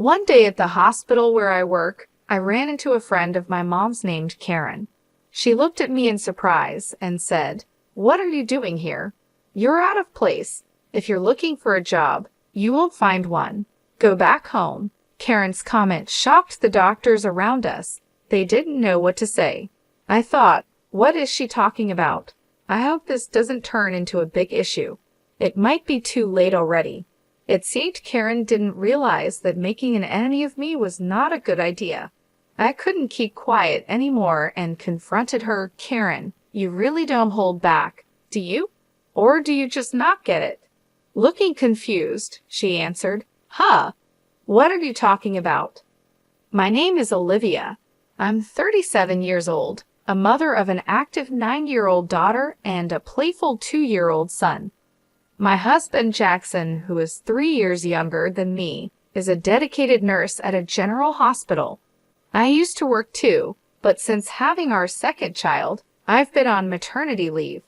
One day at the hospital where I work, I ran into a friend of my mom's named Karen. She looked at me in surprise and said, "What are you doing here? You're out of place. If you're looking for a job, you won't find one. Go back home." Karen's comment shocked the doctors around us. They didn't know what to say. I thought, what is she talking about? I hope this doesn't turn into a big issue. It might be too late already. It seemed Karen didn't realize that making an enemy of me was not a good idea. I couldn't keep quiet anymore and confronted her. "Karen, you really don't hold back, do you? Or do you just not get it?" Looking confused, she answered, "Huh? What are you talking about?" "My name is Olivia. I'm 37 years old, a mother of an active 9-year-old daughter and a playful 2-year-old son. My husband, Jackson, who is 3 years younger than me, is a dedicated nurse at a general hospital. I used to work too, but since having our second child, I've been on maternity leave.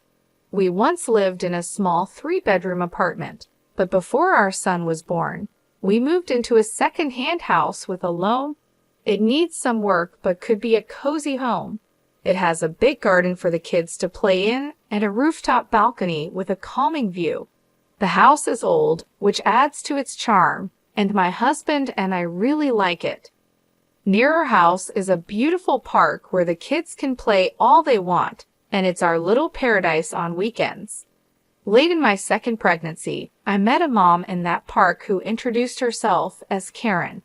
We once lived in a small 3-bedroom apartment, but before our son was born, we moved into a second-hand house with a loan. It needs some work but could be a cozy home. It has a big garden for the kids to play in and a rooftop balcony with a calming view. The house is old, which adds to its charm, and my husband and I really like it. Near our house is a beautiful park where the kids can play all they want, and it's our little paradise on weekends. Late in my second pregnancy, I met a mom in that park who introduced herself as Karen.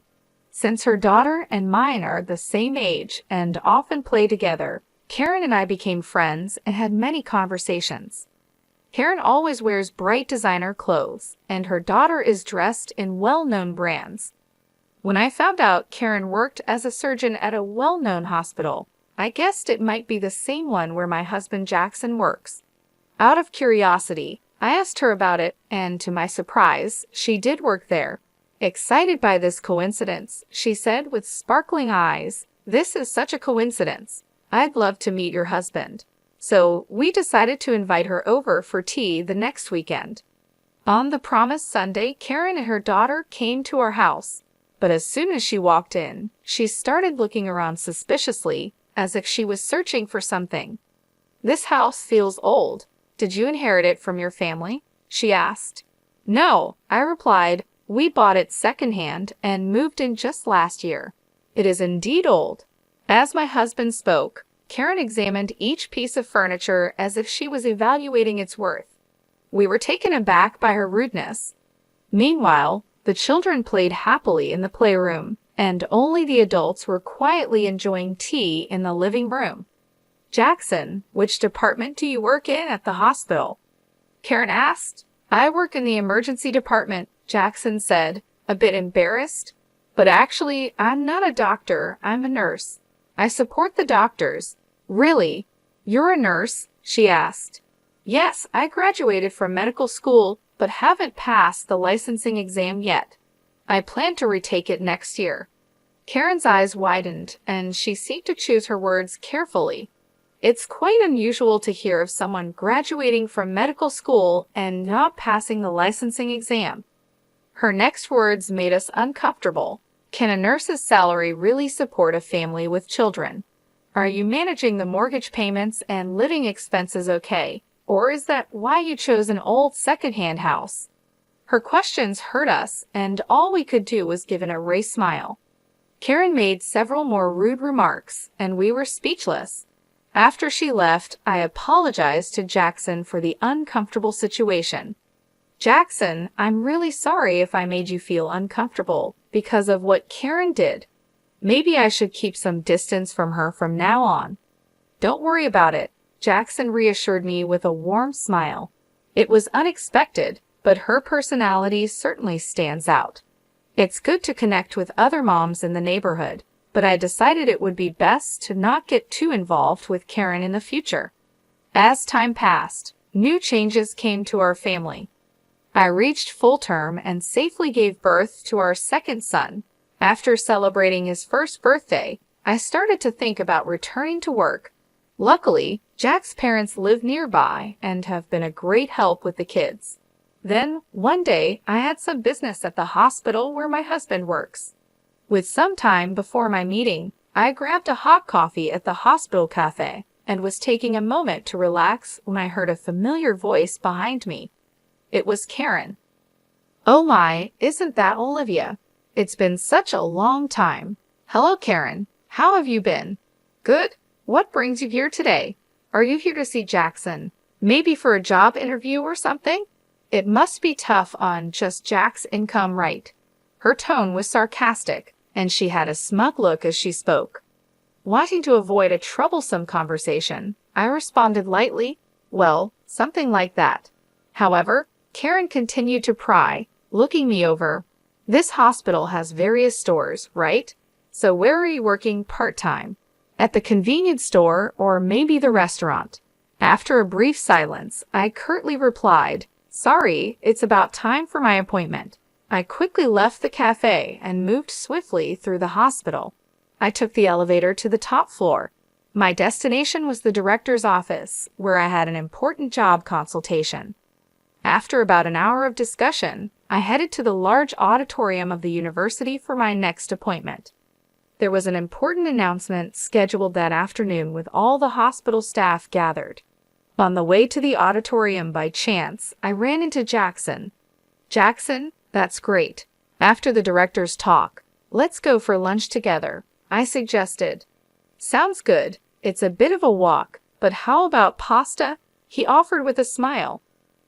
Since her daughter and mine are the same age and often play together, Karen and I became friends and had many conversations. Karen always wears bright designer clothes, and her daughter is dressed in well-known brands. When I found out Karen worked as a surgeon at a well-known hospital, I guessed it might be the same one where my husband Jackson works. Out of curiosity, I asked her about it, and to my surprise, she did work there. Excited by this coincidence, she said with sparkling eyes, "This is such a coincidence. I'd love to meet your husband." So we decided to invite her over for tea the next weekend. On the promised Sunday, Karen and her daughter came to our house, but as soon as she walked in, she started looking around suspiciously, as if she was searching for something. "This house feels old. Did you inherit it from your family?" she asked. "No," I replied. "We bought it secondhand and moved in just last year. It is indeed old." As my husband spoke, Karen examined each piece of furniture as if she was evaluating its worth. We were taken aback by her rudeness. Meanwhile, the children played happily in the playroom, and only the adults were quietly enjoying tea in the living room. "Jackson, which department do you work in at the hospital?" Karen asked. "I work in the emergency department," Jackson said, a bit embarrassed. "But actually, I'm not a doctor, I'm a nurse. I support the doctors." "Really? You're a nurse?" she asked. "Yes, I graduated from medical school, but haven't passed the licensing exam yet. I plan to retake it next year." Karen's eyes widened, and she seemed to choose her words carefully. It's quite unusual to hear of someone graduating from medical school and not passing the licensing exam. Her next words made us uncomfortable. "Can a nurse's salary really support a family with children? Are you managing the mortgage payments and living expenses okay? Or is that why you chose an old second-hand house?" Her questions hurt us, and all we could do was give an erased smile. Karen made several more rude remarks, and we were speechless. After she left, I apologized to Jackson for the uncomfortable situation. "Jackson, I'm really sorry if I made you feel uncomfortable because of what Karen did. Maybe I should keep some distance from her from now on." "Don't worry about it," Jackson reassured me with a warm smile. "It was unexpected, but her personality certainly stands out. It's good to connect with other moms in the neighborhood, but I decided it would be best to not get too involved with Karen in the future." As time passed, new changes came to our family. I reached full term and safely gave birth to our second son. After celebrating his first birthday, I started to think about returning to work. Luckily, Jack's parents live nearby and have been a great help with the kids. Then, one day, I had some business at the hospital where my husband works. With some time before my meeting, I grabbed a hot coffee at the hospital cafe and was taking a moment to relax when I heard a familiar voice behind me. It was Karen. Oh my, isn't that Olivia? It's been such a long time. Hello, Karen. How have you been? Good. What brings you here today? Are you here to see Jackson? Maybe for a job interview or something? It must be tough on just Jack's income, right? Her tone was sarcastic, and she had a smug look as she spoke. Wanting to avoid a troublesome conversation, I responded lightly, well, something like that. However, Karen continued to pry, looking me over. This hospital has various stores, right? So where are you working part-time? At the convenience store or maybe the restaurant? After a brief silence, I curtly replied, sorry, it's about time for my appointment. I quickly left the cafe and moved swiftly through the hospital. I took the elevator to the top floor. My destination was the director's office, where I had an important job consultation. After about an hour of discussion, I headed to the large auditorium of the university for my next appointment. There was an important announcement scheduled that afternoon with all the hospital staff gathered. On the way to the auditorium by chance, I ran into Jackson. Jackson, that's great. After the director's talk, let's go for lunch together, I suggested. Sounds good. It's a bit of a walk, but how about pasta? He offered with a smile.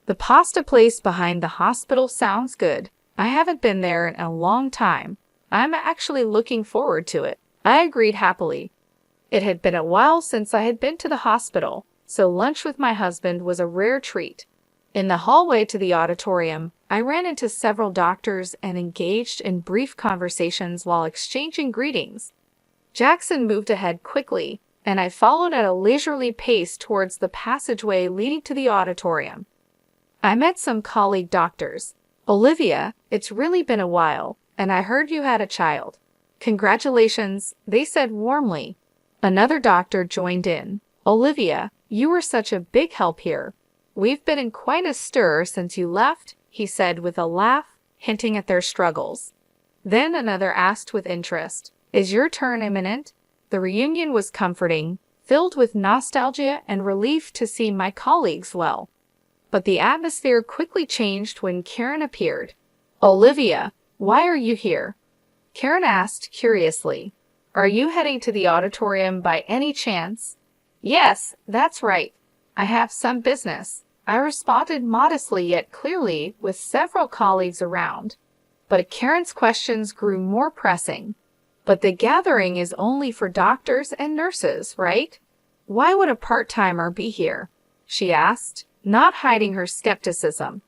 The pasta place behind the hospital sounds good. I haven't been there in a long time. I'm actually looking forward to it. I agreed happily. It had been a while since I had been to the hospital, so lunch with my husband was a rare treat. In the hallway to the auditorium, I ran into several doctors and engaged in brief conversations while exchanging greetings. Jackson moved ahead quickly, and I followed at a leisurely pace towards the passageway leading to the auditorium. I met some colleague doctors. Olivia, it's really been a while, and I heard you had a child. Congratulations, they said warmly. Another doctor joined in. Olivia, you were such a big help here. We've been in quite a stir since you left, he said with a laugh, hinting at their struggles. Then another asked with interest, is your turn imminent? The reunion was comforting, filled with nostalgia and relief to see my colleagues well. But the atmosphere quickly changed when Karen appeared. Olivia, why are you here? Karen asked curiously. Are you heading to the auditorium by any chance? Yes, that's right. I have some business. I responded modestly yet clearly with several colleagues around. But Karen's questions grew more pressing. But the gathering is only for doctors and nurses, right? Why would a part-timer be here? She asked, not hiding her skepticism.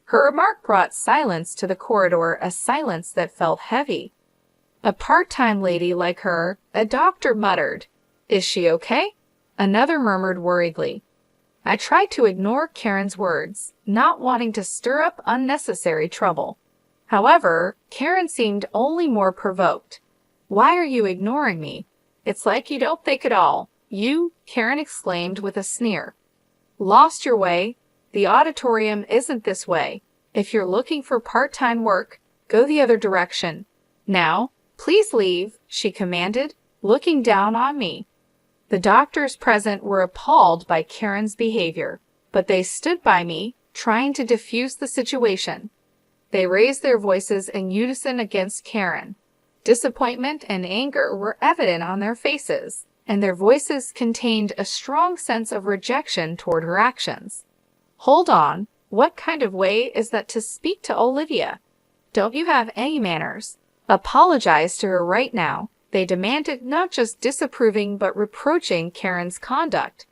Her remark brought silence to the corridor, a silence that felt heavy. A part-time lady like her, a doctor muttered. Is she okay? Another murmured worriedly. I tried to ignore Karen's words, not wanting to stir up unnecessary trouble. However, Karen seemed only more provoked. Why are you ignoring me? It's like you don't think at all. You, Karen exclaimed with a sneer. Lost your way? The auditorium isn't this way. If you're looking for part-time work, go the other direction. Now, please leave, she commanded, looking down on me. The doctors present were appalled by Karen's behavior, but they stood by me, trying to diffuse the situation. They raised their voices in unison against Karen. Disappointment and anger were evident on their faces, and their voices contained a strong sense of rejection toward her actions. Hold on, what kind of way is that to speak to Olivia? Don't you have any manners? Apologize to her right now. They demanded, not just disapproving but reproaching Karen's conduct.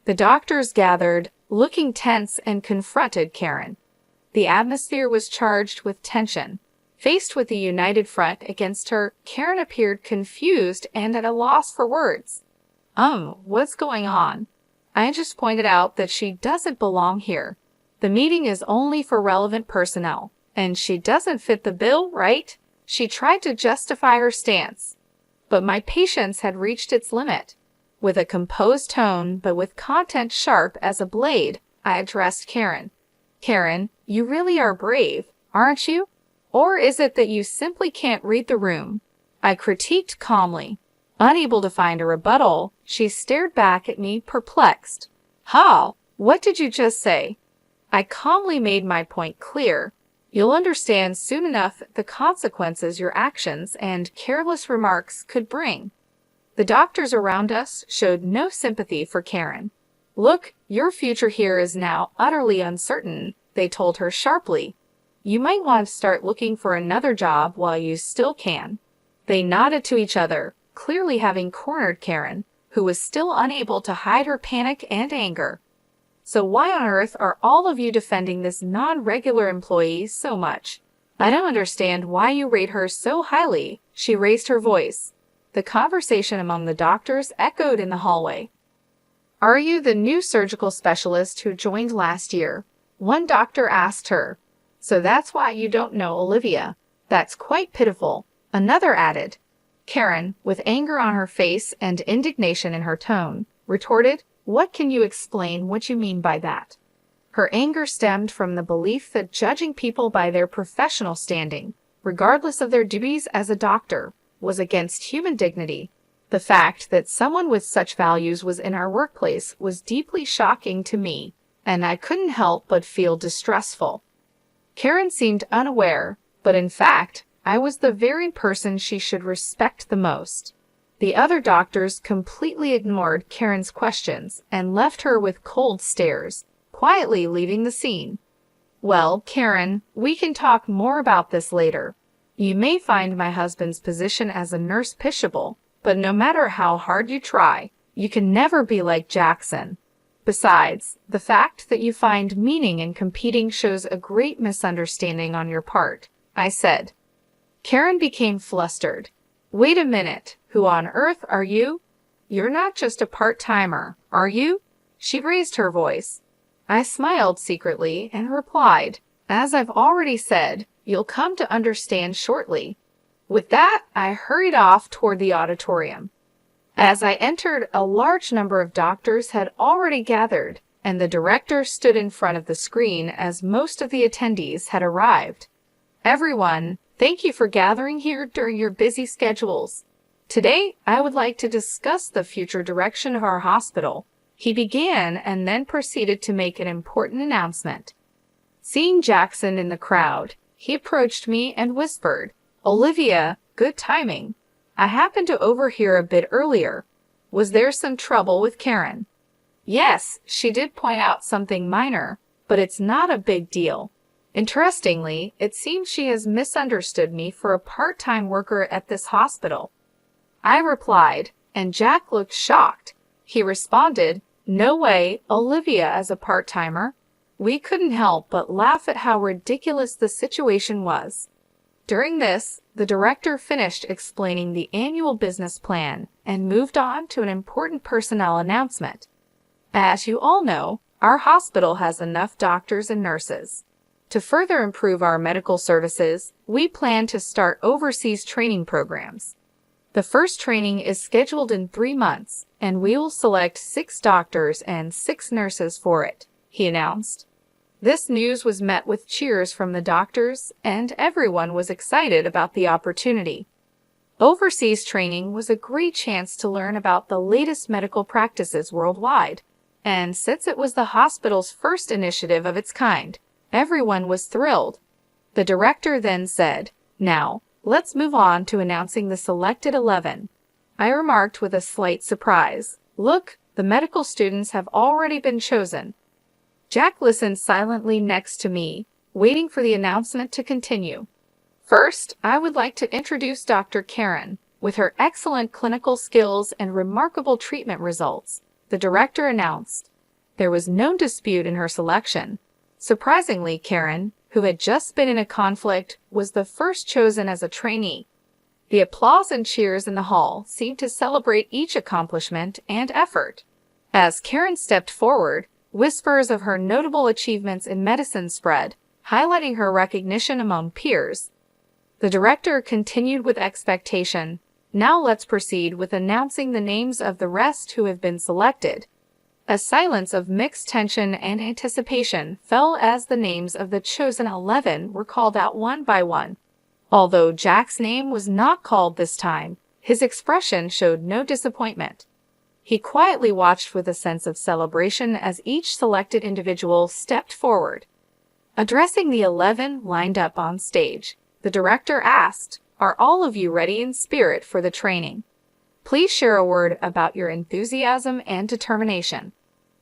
The doctors gathered, looking tense, and confronted Karen. The atmosphere was charged with tension. Faced with a united front against her, Karen appeared confused and at a loss for words. What's going on? I just pointed out that she doesn't belong here. The meeting is only for relevant personnel, and she doesn't fit the bill, right? She tried to justify her stance. But my patience had reached its limit. With a composed tone, but with content sharp as a blade, I addressed Karen. Karen, you really are brave, aren't you? Or is it that you simply can't read the room? I critiqued calmly. Unable to find a rebuttal, she stared back at me, perplexed. How? What did you just say? I calmly made my point clear. You'll understand soon enough the consequences your actions and careless remarks could bring. The doctors around us showed no sympathy for Karen. Look, your future here is now utterly uncertain, they told her sharply. You might want to start looking for another job while you still can. They nodded to each other, clearly having cornered Karen, who was still unable to hide her panic and anger. So why on earth are all of you defending this non-regular employee so much? I don't understand why you rate her so highly. She raised her voice. The conversation among the doctors echoed in the hallway. Are you the new surgical specialist who joined last year? One doctor asked her. So that's why you don't know Olivia. That's quite pitiful. Another added. Karen, with anger on her face and indignation in her tone, retorted, What can you explain what you mean by that? Her anger stemmed from the belief that judging people by their professional standing, regardless of their duties as a doctor, was against human dignity. The fact that someone with such values was in our workplace was deeply shocking to me, and I couldn't help but feel distrustful. Karen seemed unaware, but in fact, I was the very person she should respect the most. The other doctors completely ignored Karen's questions and left her with cold stares, quietly leaving the scene. Well, Karen, we can talk more about this later. You may find my husband's position as a nurse pitiable, but no matter how hard you try, you can never be like Jackson. Besides, the fact that you find meaning in competing shows a great misunderstanding on your part, I said. Karen became flustered. Wait a minute, who on earth are you? You're not just a part-timer, are you? She raised her voice. I smiled secretly and replied, As I've already said, you'll come to understand shortly. With that, I hurried off toward the auditorium. As I entered, a large number of doctors had already gathered, and the director stood in front of the screen as most of the attendees had arrived. Everyone, thank you for gathering here during your busy schedules. Today, I would like to discuss the future direction of our hospital. He began and then proceeded to make an important announcement. Seeing Jackson in the crowd, he approached me and whispered, Olivia, good timing. I happened to overhear a bit earlier. Was there some trouble with Karen? Yes, she did point out something minor, but it's not a big deal. Interestingly, it seems she has misunderstood me for a part-time worker at this hospital. I replied, and Jack looked shocked. He responded, No way, Olivia as a part-timer. We couldn't help but laugh at how ridiculous the situation was. During this, the director finished explaining the annual business plan and moved on to an important personnel announcement. As you all know, our hospital has enough doctors and nurses. To further improve our medical services, we plan to start overseas training programs. The first training is scheduled in 3 months, and we will select 6 doctors and 6 nurses for it, he announced. This news was met with cheers from the doctors, and everyone was excited about the opportunity. Overseas training was a great chance to learn about the latest medical practices worldwide, and since it was the hospital's first initiative of its kind, everyone was thrilled. The director then said, Now, let's move on to announcing the selected 11. I remarked with a slight surprise, Look, the medical students have already been chosen. Jack listened silently next to me, waiting for the announcement to continue. First, I would like to introduce Dr. Karen. With her excellent clinical skills and remarkable treatment results, the director announced. There was no dispute in her selection. Surprisingly, Karen, who had just been in a conflict, was the first chosen as a trainee. The applause and cheers in the hall seemed to celebrate each accomplishment and effort. As Karen stepped forward, whispers of her notable achievements in medicine spread, highlighting her recognition among peers. The director continued with expectation. Now let's proceed with announcing the names of the rest who have been selected. A silence of mixed tension and anticipation fell as the names of the chosen 11 were called out one by one. Although Jack's name was not called this time, his expression showed no disappointment. He quietly watched with a sense of celebration as each selected individual stepped forward. Addressing the 11 lined up on stage, the director asked, "Are all of you ready in spirit for the training? Please share a word about your enthusiasm and determination."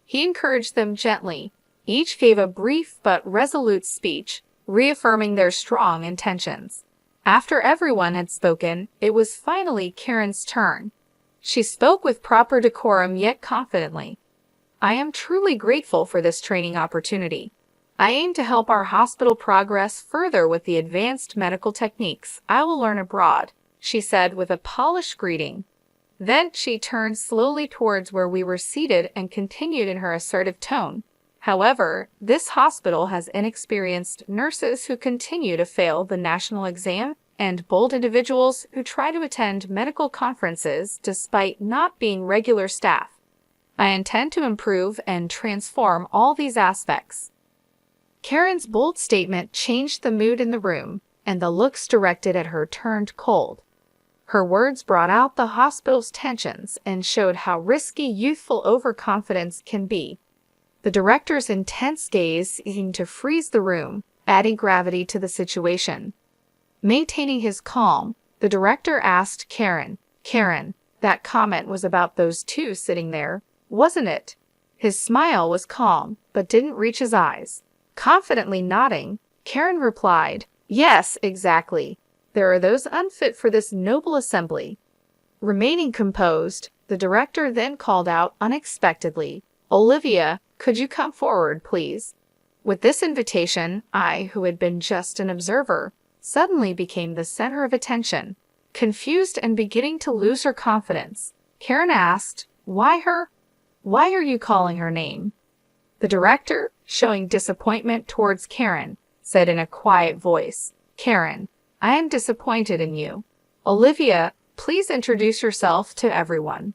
He encouraged them gently. Each gave a brief but resolute speech, reaffirming their strong intentions. After everyone had spoken, it was finally Karen's turn. She spoke with proper decorum yet confidently. "I am truly grateful for this training opportunity. I aim to help our hospital progress further with the advanced medical techniques I will learn abroad," she said with a polished greeting. Then she turned slowly towards where we were seated and continued in her assertive tone. "However, this hospital has inexperienced nurses who continue to fail the national exam and bold individuals who try to attend medical conferences despite not being regular staff. I intend to improve and transform all these aspects." Karen's bold statement changed the mood in the room, and the looks directed at her turned cold. Her words brought out the hospital's tensions and showed how risky youthful overconfidence can be. The director's intense gaze seemed to freeze the room, adding gravity to the situation. Maintaining his calm, the director asked Karen, "Karen, that comment was about those two sitting there, wasn't it?" His smile was calm, but didn't reach his eyes. Confidently nodding, Karen replied, "Yes, exactly. There are those unfit for this noble assembly." Remaining composed, the director then called out unexpectedly, "Olivia, could you come forward, please?" With this invitation, I, who had been just an observer, suddenly became the center of attention. Confused and beginning to lose her confidence, Karen asked, "Why her? Why are you calling her name?" The director, showing disappointment towards Karen, said in a quiet voice, "Karen, I am disappointed in you. Olivia, please introduce yourself to everyone."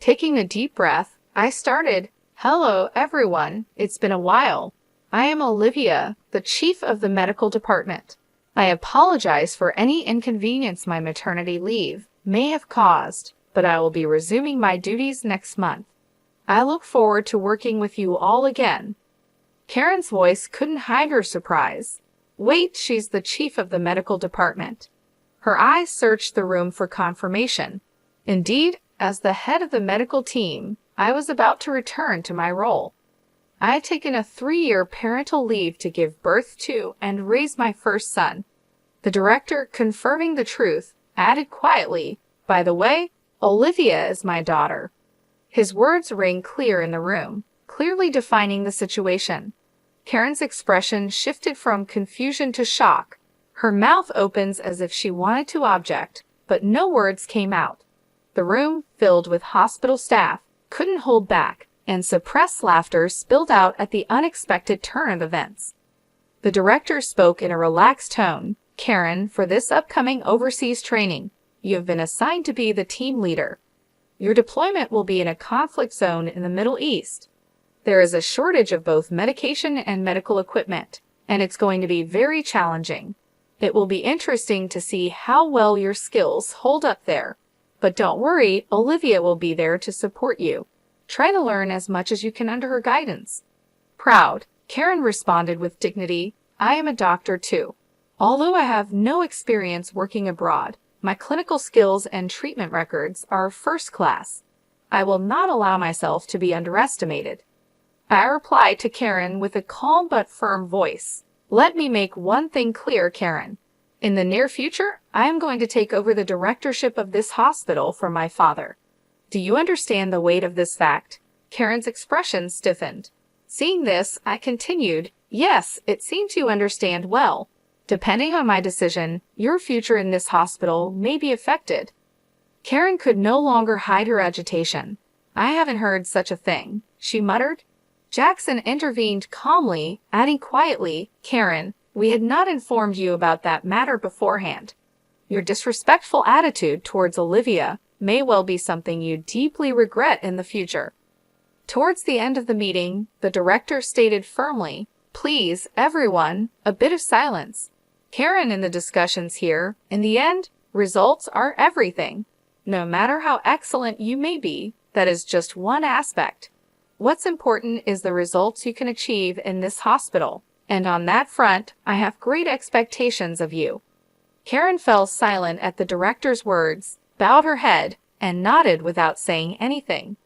Taking a deep breath, I started, "Hello, everyone. It's been a while. I am Olivia, the chief of the medical department. I apologize for any inconvenience my maternity leave may have caused, but I will be resuming my duties next month. I look forward to working with you all again." Karen's voice couldn't hide her surprise. "Wait, she's the chief of the medical department." Her eyes searched the room for confirmation. Indeed, as the head of the medical team, I was about to return to my role. I had taken a 3-year parental leave to give birth to and raise my first son. The director, confirming the truth, added quietly, "By the way, Olivia is my daughter." His words rang clear in the room, clearly defining the situation. Karen's expression shifted from confusion to shock. Her mouth opens as if she wanted to object, but no words came out. The room, filled with hospital staff, couldn't hold back, and suppressed laughter spilled out at the unexpected turn of events. The director spoke in a relaxed tone, "Karen, for this upcoming overseas training, you have been assigned to be the team leader. Your deployment will be in a conflict zone in the Middle East. There is a shortage of both medication and medical equipment, and it's going to be very challenging. It will be interesting to see how well your skills hold up there. But don't worry, Olivia will be there to support you. Try to learn as much as you can under her guidance." Proud, Karen responded with dignity, "I am a doctor too. Although I have no experience working abroad, my clinical skills and treatment records are first class. I will not allow myself to be underestimated." I replied to Karen with a calm but firm voice, "Let me make one thing clear, Karen. In the near future, I am going to take over the directorship of this hospital from my father. Do you understand the weight of this fact?" Karen's expression stiffened. Seeing this, I continued, "Yes, it seems you understand well. Depending on my decision, your future in this hospital may be affected." Karen could no longer hide her agitation. "I haven't heard such a thing," she muttered. Jackson intervened calmly, adding quietly, "Karen, we had not informed you about that matter beforehand. Your disrespectful attitude towards Olivia may well be something you deeply regret in the future." Towards the end of the meeting, the director stated firmly, "Please, everyone, a bit of silence." Karen in the discussions here, in the end, results are everything. No matter how excellent you may be, that is just one aspect. What's important is the results you can achieve in this hospital, and on that front, I have great expectations of you. Karen fell silent at the director's words, bowed her head, and nodded without saying anything.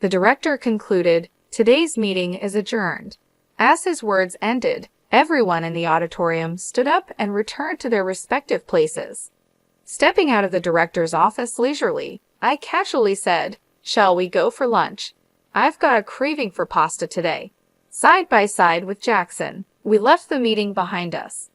The director concluded, "Today's meeting is adjourned." As his words ended, everyone in the auditorium stood up and returned to their respective places. Stepping out of the director's office leisurely, I casually said, "Shall we go for lunch? I've got a craving for pasta today." Side by side with Jackson, we left the meeting behind us.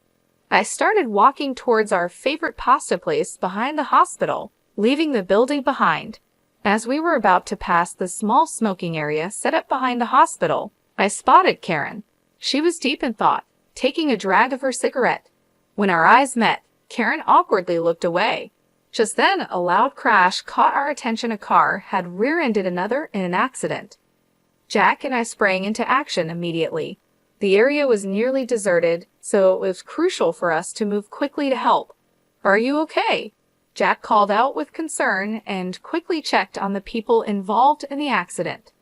I started walking towards our favorite pasta place behind the hospital, leaving the building behind. As we were about to pass the small smoking area set up behind the hospital, I spotted Karen. She was deep in thought, taking a drag of her cigarette. When our eyes met, Karen awkwardly looked away. Just then, a loud crash caught our attention. A car had rear-ended another in an accident. Jack and I sprang into action immediately. The area was nearly deserted, so it was crucial for us to move quickly to help. "Are you okay?" Jack called out with concern and quickly checked on the people involved in the accident.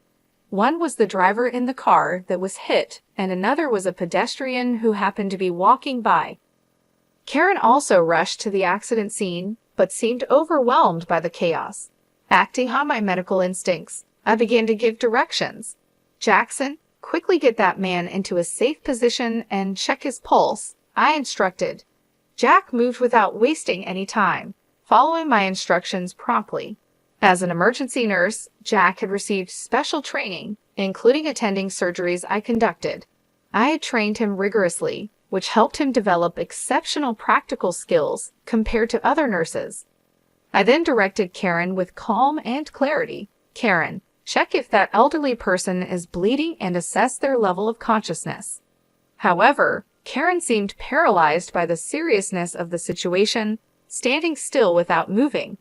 One was the driver in the car that was hit, and another was a pedestrian who happened to be walking by. Karen also rushed to the accident scene, but seemed overwhelmed by the chaos. Acting on my medical instincts, I began to give directions. "Jackson, quickly get that man into a safe position and check his pulse," I instructed. Jack moved without wasting any time, following my instructions promptly. As an emergency nurse, Jack had received special training, including attending surgeries I conducted. I had trained him rigorously, which helped him develop exceptional practical skills compared to other nurses. I then directed Karen with calm and clarity. "Karen, check if that elderly person is bleeding and assess their level of consciousness." However, Karen seemed paralyzed by the seriousness of the situation, standing still without moving.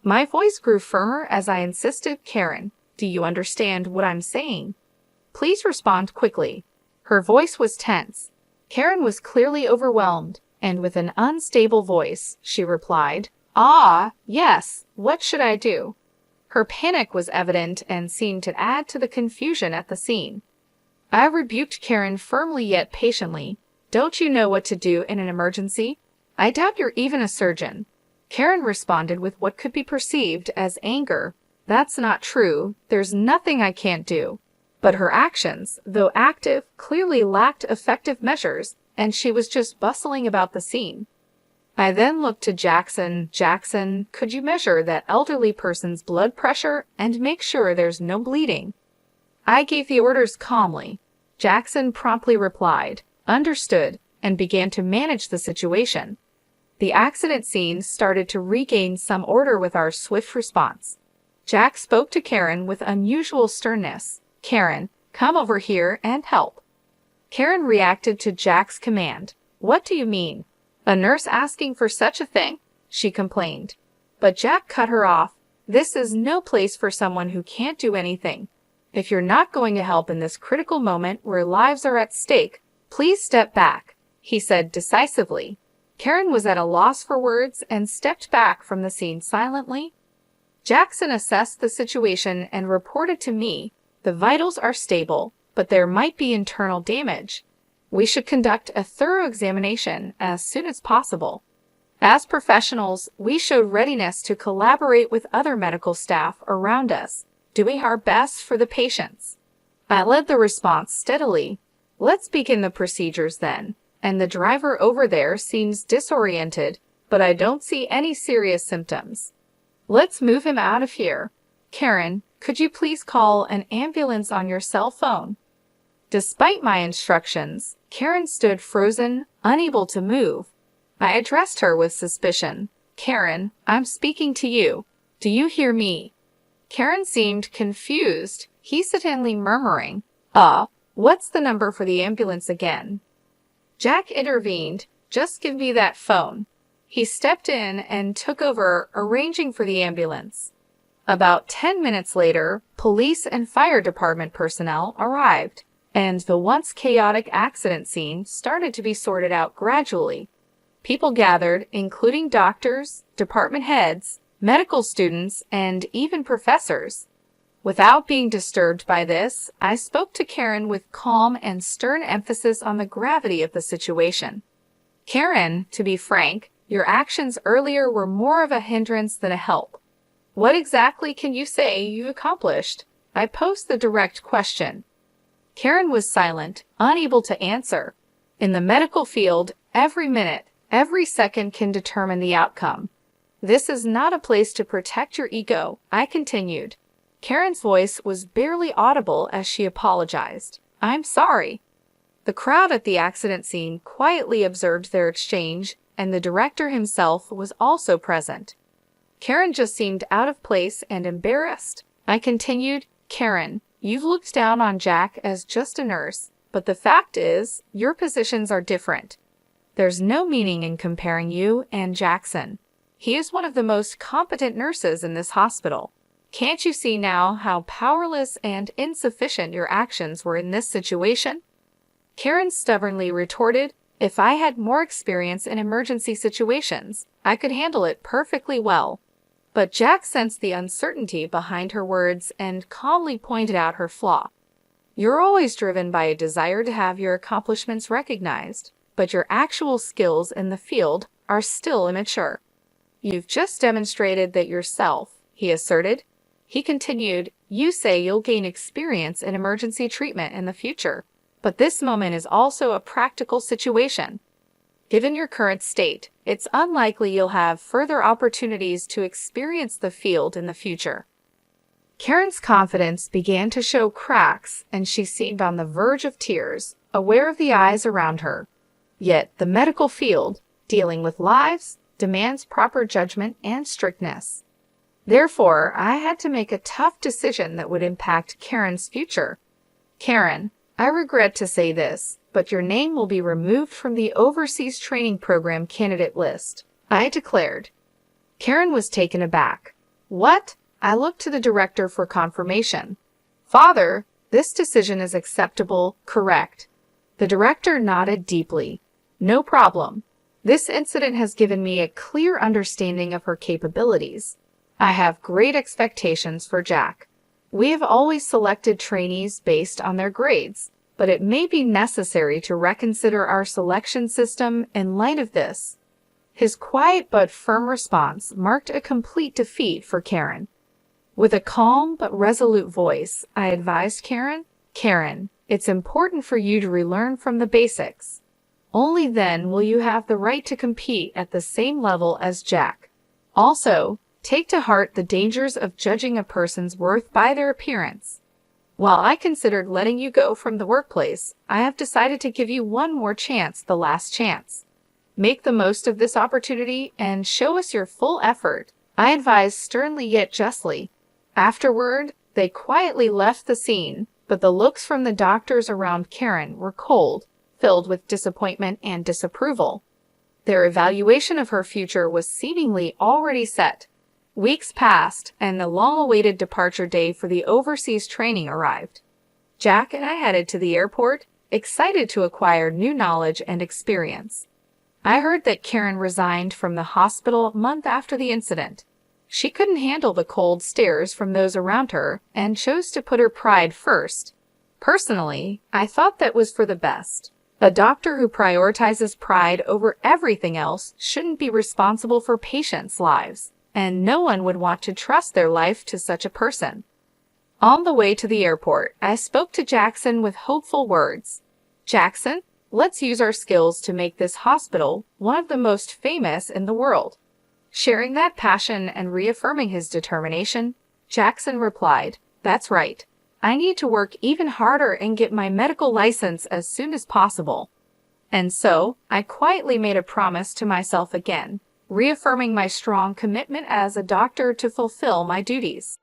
My voice grew firmer as I insisted, "Karen, do you understand what I'm saying? Please respond quickly." Her voice was tense. Karen was clearly overwhelmed, and with an unstable voice, she replied, "Ah, yes, what should I do?" Her panic was evident and seemed to add to the confusion at the scene. I rebuked Karen firmly yet patiently. "Don't you know what to do in an emergency? I doubt you're even a surgeon." Karen responded with what could be perceived as anger. "That's not true. There's nothing I can't do." But her actions, though active, clearly lacked effective measures, and she was just bustling about the scene. I then looked to Jackson. "Jackson, could you measure that elderly person's blood pressure and make sure there's no bleeding?" I gave the orders calmly. Jackson promptly replied, "Understood," and began to manage the situation. The accident scene started to regain some order with our swift response. Jack spoke to Karen with unusual sternness. "Karen, come over here and help." Karen reacted to Jack's command. "What do you mean? A nurse asking for such a thing?" she complained. But Jack cut her off. "This is no place for someone who can't do anything. If you're not going to help in this critical moment where lives are at stake, please step back," he said decisively. Karen was at a loss for words and stepped back from the scene silently. Jackson assessed the situation and reported to me, "The vitals are stable, but there might be internal damage. We should conduct a thorough examination as soon as possible." As professionals, we showed readiness to collaborate with other medical staff around us, doing our best for the patients. I led the response steadily. "Let's begin the procedures then. And the driver over there seems disoriented, but I don't see any serious symptoms. Let's move him out of here. Karen, could you please call an ambulance on your cell phone?" Despite my instructions, Karen stood frozen, unable to move. I addressed her with suspicion. "Karen, I'm speaking to you. Do you hear me?" Karen seemed confused, hesitantly murmuring, What's the number for the ambulance again?" Jack intervened. "Just give me that phone." He stepped in and took over, arranging for the ambulance. About 10 minutes later, police and fire department personnel arrived, and the once chaotic accident scene started to be sorted out gradually. People gathered, including doctors, department heads, medical students, and even professors. Without being disturbed by this, I spoke to Karen with calm and stern emphasis on the gravity of the situation. Karen, to be frank, your actions earlier were more of a hindrance than a help. What exactly can you say you accomplished? I posed the direct question. Karen was silent, unable to answer. In the medical field, every minute, every second can determine the outcome. This is not a place to protect your ego, I continued. Karen's voice was barely audible as she apologized. I'm sorry. The crowd at the accident scene quietly observed their exchange, and the director himself was also present. Karen just seemed out of place and embarrassed. I continued, Karen, you've looked down on Jack as just a nurse, but the fact is, your positions are different. There's no meaning in comparing you and Jackson. He is one of the most competent nurses in this hospital. Can't you see now how powerless and insufficient your actions were in this situation? Karen stubbornly retorted, if I had more experience in emergency situations, I could handle it perfectly well. But Jack sensed the uncertainty behind her words and calmly pointed out her flaw. You're always driven by a desire to have your accomplishments recognized, but your actual skills in the field are still immature. You've just demonstrated that yourself, he asserted. He continued, you say you'll gain experience in emergency treatment in the future, but this moment is also a practical situation. Given your current state, it's unlikely you'll have further opportunities to experience the field in the future. Karen's confidence began to show cracks, and she seemed on the verge of tears, aware of the eyes around her. Yet the medical field, dealing with lives, demands proper judgment and strictness. Therefore, I had to make a tough decision that would impact Karen's future. Karen, I regret to say this, but your name will be removed from the Overseas Training Program candidate list, I declared. Karen was taken aback. What? I looked to the director for confirmation. Father, this decision is acceptable, correct? The director nodded deeply. No problem. This incident has given me a clear understanding of her capabilities. I have great expectations for Jack. We have always selected trainees based on their grades, but it may be necessary to reconsider our selection system in light of this. His quiet but firm response marked a complete defeat for Karen. With a calm but resolute voice, I advised Karen, it's important for you to relearn from the basics. Only then will you have the right to compete at the same level as Jack. Also, take to heart the dangers of judging a person's worth by their appearance. While I considered letting you go from the workplace, I have decided to give you one more chance, the last chance. Make the most of this opportunity and show us your full effort, I advised sternly yet justly. Afterward, they quietly left the scene, but the looks from the doctors around Karen were cold, filled with disappointment and disapproval. Their evaluation of her future was seemingly already set. Weeks passed, and the long-awaited departure day for the overseas training arrived. Jack and I headed to the airport, excited to acquire new knowledge and experience. I heard that Karen resigned from the hospital a month after the incident. She couldn't handle the cold stares from those around her and chose to put her pride first. Personally, I thought that was for the best. A doctor who prioritizes pride over everything else shouldn't be responsible for patients' lives, and no one would want to trust their life to such a person. On the way to the airport, I spoke to Jackson with hopeful words. Jackson, let's use our skills to make this hospital one of the most famous in the world. Sharing that passion and reaffirming his determination, Jackson replied, that's right. I need to work even harder and get my medical license as soon as possible. And so, I quietly made a promise to myself again, reaffirming my strong commitment as a doctor to fulfill my duties.